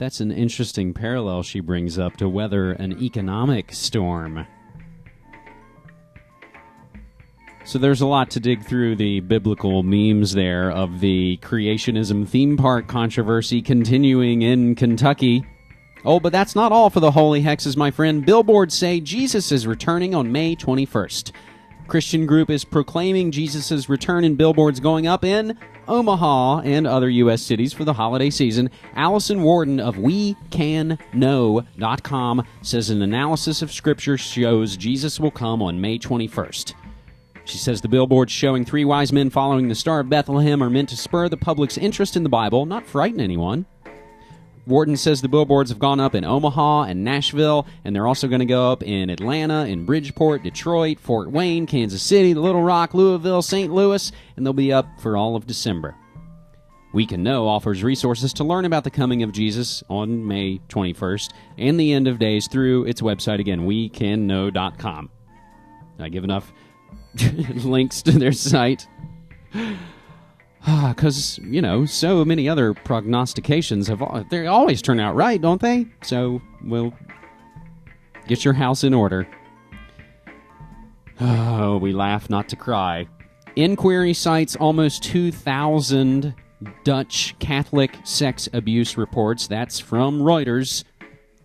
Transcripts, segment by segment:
That's an interesting parallel she brings up to weather an economic storm. So there's a lot to dig through the biblical memes there of the creationism theme park controversy continuing in Kentucky. Oh, but that's not all for the holy hexes, my friend. Billboards say Jesus is returning on May 21st. Christian group is proclaiming Jesus' return in billboards going up in Omaha and other U.S. cities for the holiday season. Allison Warden of WeCanKnow.com says an analysis of Scripture shows Jesus will come on May 21st. She says the billboards showing three wise men following the Star of Bethlehem are meant to spur the public's interest in the Bible, not frighten anyone. Warden says the billboards have gone up in Omaha and Nashville, and they're also going to go up in Atlanta, in Bridgeport, Detroit, Fort Wayne, Kansas City, Little Rock, Louisville, St. Louis, and they'll be up for all of December. We Can Know offers resources to learn about the coming of Jesus on May 21st and the end of days through its website, again, WeCanKnow.com. I give enough links to their site. Because, so many other prognostications they always turn out right, don't they? So, we'll get your house in order. Oh, we laugh not to cry. Inquiry cites almost 2,000 Dutch Catholic sex abuse reports. That's from Reuters.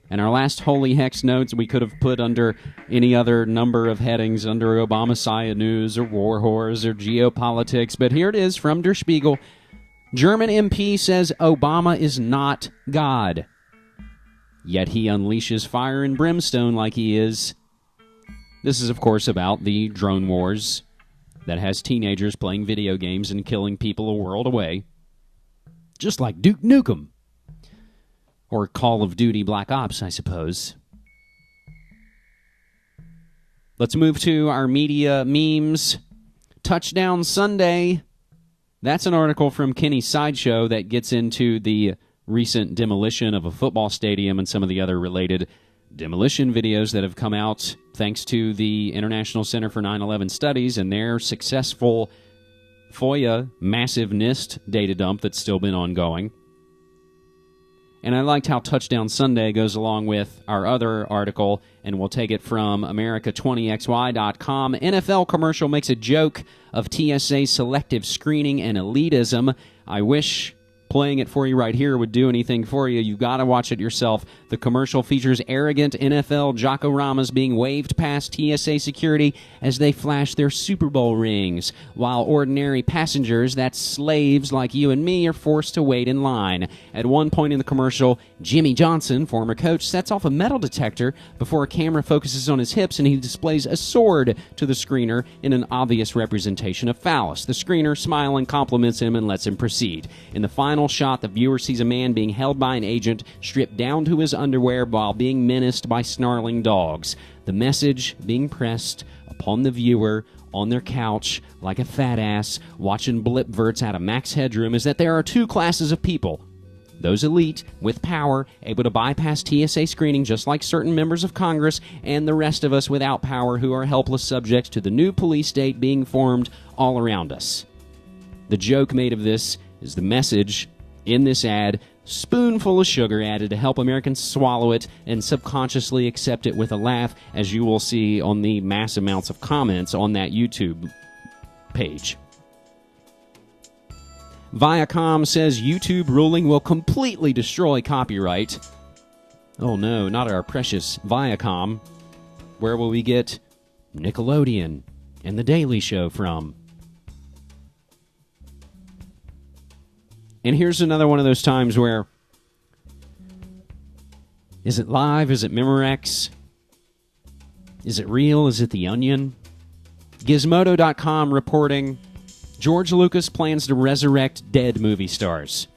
And our last Holy Hex notes we could have put under any other number of headings under Obama-Messiah news or war whores or geopolitics. But here it is from Der Spiegel. German MP says Obama is not God. Yet he unleashes fire and brimstone like he is. This is, of course, about the drone wars that has teenagers playing video games and killing people a world away. Just like Duke Nukem. Or Call of Duty Black Ops, I suppose. Let's move to our media memes. Touchdown Sunday. That's an article from Kenny's Sideshow that gets into the recent demolition of a football stadium and some of the other related demolition videos that have come out thanks to the International Center for 9/11 Studies and their successful FOIA massive NIST data dump that's still been ongoing. And I liked how Touchdown Sunday goes along with our other article, and we'll take it from America20xy.com. NFL commercial makes a joke of TSA selective screening and elitism. I wish playing it for you right here would do anything for you. You've got to watch it yourself. The commercial features arrogant NFL jockoramas being waved past TSA security as they flash their Super Bowl rings, while ordinary passengers, that's slaves like you and me, are forced to wait in line. At one point in the commercial, Jimmy Johnson, former coach, sets off a metal detector before a camera focuses on his hips and he displays a sword to the screener in an obvious representation of phallus. The screener, smiling, compliments him and lets him proceed. In the final shot, the viewer sees a man being held by an agent, stripped down to his underwear while being menaced by snarling dogs. The message being pressed upon the viewer on their couch like a fat ass watching blipverts out of max headroom is that there are two classes of people. Those elite, with power, able to bypass TSA screening just like certain members of Congress, and the rest of us without power who are helpless subjects to the new police state being formed all around us. The joke made of this is the message in this ad, spoonful of sugar added to help Americans swallow it and subconsciously accept it with a laugh, as you will see on the mass amounts of comments on that YouTube page. Viacom says YouTube ruling will completely destroy copyright. Oh no, not our precious Viacom. Where will we get Nickelodeon and The Daily Show from? And here's another one of those times where, is it live? Is it Memorex? Is it real? Is it The Onion? Gizmodo.com reporting, George Lucas plans to resurrect dead movie stars.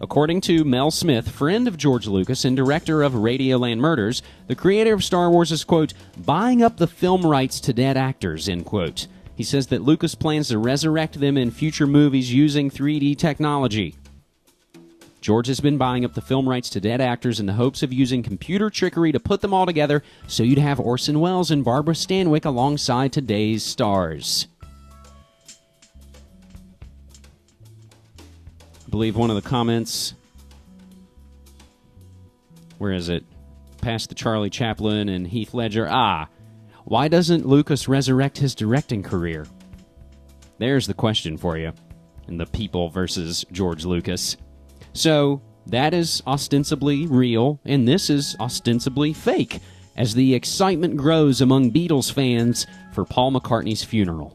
According to Mel Smith, friend of George Lucas and director of Radioland Murders, the creator of Star Wars is, quote, buying up the film rights to dead actors, end quote. He says that Lucas plans to resurrect them in future movies using 3D technology. George has been buying up the film rights to dead actors in the hopes of using computer trickery to put them all together so you'd have Orson Welles and Barbara Stanwyck alongside today's stars. I believe one of the comments where is it? Past the Charlie Chaplin and Heath Ledger. Why doesn't Lucas resurrect his directing career? There's the question for you. And the people versus George Lucas. So, that is ostensibly real, and this is ostensibly fake, as the excitement grows among Beatles fans for Paul McCartney's funeral.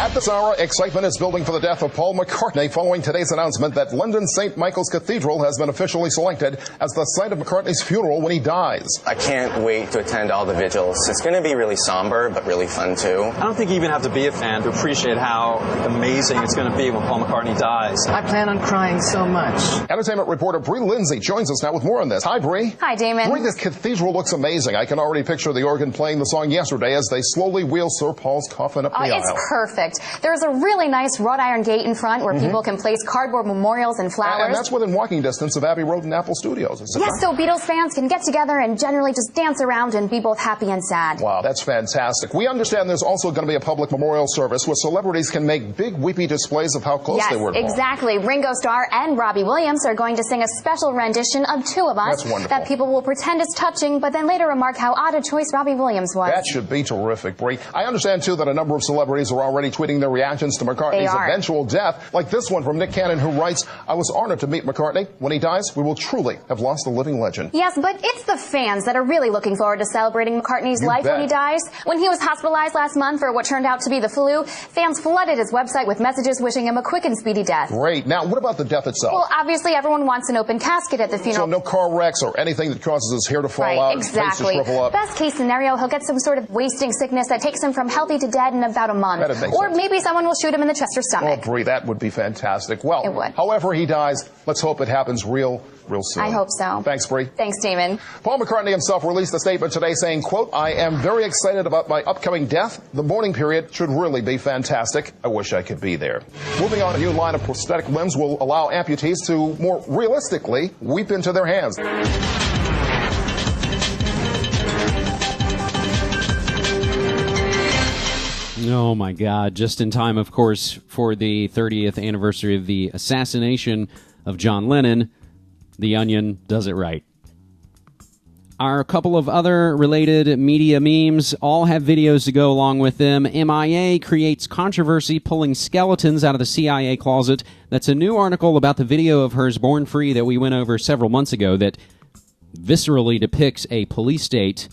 At this hour, excitement is building for the death of Paul McCartney following today's announcement that London St. Michael's Cathedral has been officially selected as the site of McCartney's funeral when he dies. I can't wait to attend all the vigils. It's going to be really somber, but really fun too. I don't think you even have to be a fan to appreciate how amazing it's going to be when Paul McCartney dies. I plan on crying so much. Entertainment reporter Bree Lindsay joins us now with more on this. Hi, Bree. Hi, Damon. Bree, this cathedral looks amazing. I can already picture the organ playing the song Yesterday as they slowly wheel Sir Paul's coffin up the aisle. It's perfect. There's a really nice wrought iron gate in front where people can place cardboard memorials and flowers. And that's within walking distance of Abbey Road and Apple Studios. Yes, so Beatles fans can get together and generally just dance around and be both happy and sad. Wow, that's fantastic. We understand there's also going to be a public memorial service where celebrities can make big weepy displays of how close they were to Paul. Yes, exactly. Ringo Starr and Robbie Williams are going to sing a special rendition of Two of Us. That's wonderful. That people will pretend is touching, but then later remark how odd a choice Robbie Williams was. That should be terrific, Bree. I understand, too, that a number of celebrities are already tweeting their reactions to McCartney's eventual death, like this one from Nick Cannon, who writes, I was honored to meet McCartney. When he dies, we will truly have lost a living legend. Yes, but it's the fans that are really looking forward to celebrating McCartney's life when he dies. When he was hospitalized last month for what turned out to be the flu, fans flooded his website with messages wishing him a quick and speedy death. Great. Now, what about the death itself? Well, obviously, everyone wants an open casket at the funeral. So no car wrecks or anything that causes his hair to fall out, exactly. his face to shrivel up. Best case scenario, he'll get some sort of wasting sickness that takes him from healthy to dead in about a month. Or maybe someone will shoot him in the chest or stomach. Oh, Bree, that would be fantastic. Well, it would. However he dies, let's hope it happens real soon. I hope so. Thanks, Bree. Thanks, Damon. Paul McCartney himself released a statement today saying, quote, I am very excited about my upcoming death. The mourning period should really be fantastic. I wish I could be there. Moving on, a new line of prosthetic limbs will allow amputees to more realistically weep into their hands. Oh, my God. Just in time, of course, for the 30th anniversary of the assassination of John Lennon, The Onion does it right. Our couple of other related media memes all have videos to go along with them. MIA creates controversy pulling skeletons out of the CIA closet. That's a new article about the video of hers Born Free that we went over several months ago that viscerally depicts a police state.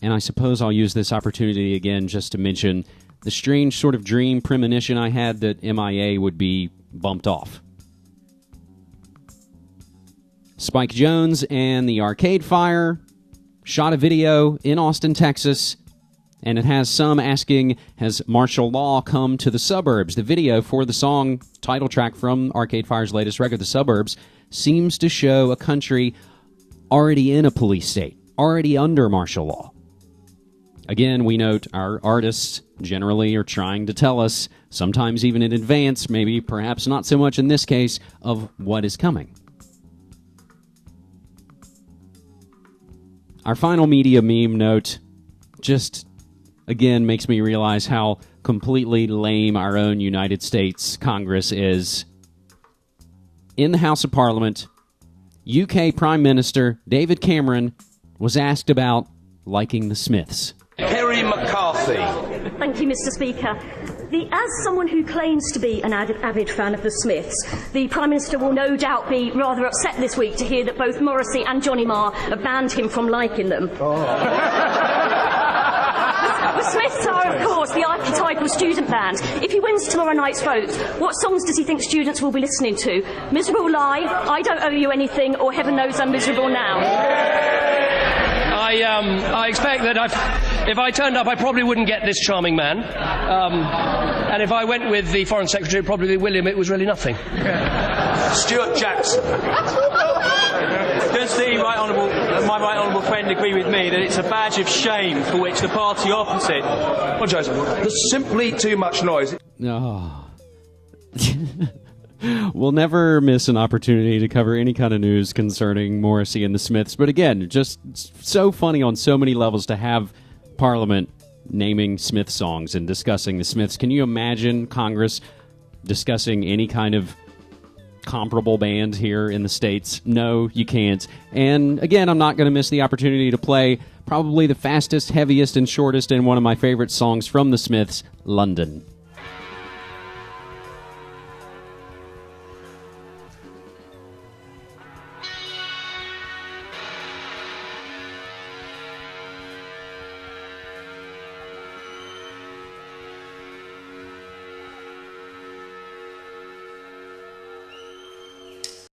And I suppose I'll use this opportunity again just to mention the strange sort of dream premonition I had that MIA would be bumped off. Spike Jonze and the Arcade Fire shot a video in Austin, Texas, and it has some asking, has martial law come to the suburbs? The video for the song title track from Arcade Fire's latest record, The Suburbs, seems to show a country already in a police state, already under martial law. Again, we note our artists generally are trying to tell us, sometimes even in advance, maybe perhaps not so much in this case, of what is coming. Our final media meme note just, again, makes me realize how completely lame our own United States Congress is. In the House of Parliament, UK Prime Minister David Cameron was asked about liking the Smiths. Kerry McCarthy. Thank you, Mr. Speaker. As someone who claims to be an avid fan of the Smiths, the Prime Minister will no doubt be rather upset this week to hear that both Morrissey and Johnny Marr have banned him from liking them. The Smiths are, of course, the archetypal student band. If he wins tomorrow night's vote, what songs does he think students will be listening to? Miserable Lie, I Don't Owe You Anything, or Heaven Knows I'm Miserable Now? I expect that if I turned up, I probably wouldn't get this charming man. And if I went with the Foreign Secretary, it'd probably be William, it was really nothing. Stuart Jackson. Does my right honourable friend agree with me that it's a badge of shame for which the party opposite... Well, Joseph, there's simply too much noise. Oh. We'll never miss an opportunity to cover any kind of news concerning Morrissey and the Smiths. But again, just so funny on so many levels to have Parliament naming Smith songs and discussing the Smiths. Can you imagine Congress discussing any kind of comparable band here in the States? No, you can't. And again, I'm not going to miss the opportunity to play probably the fastest, heaviest, and shortest and one of my favorite songs from the Smiths, London.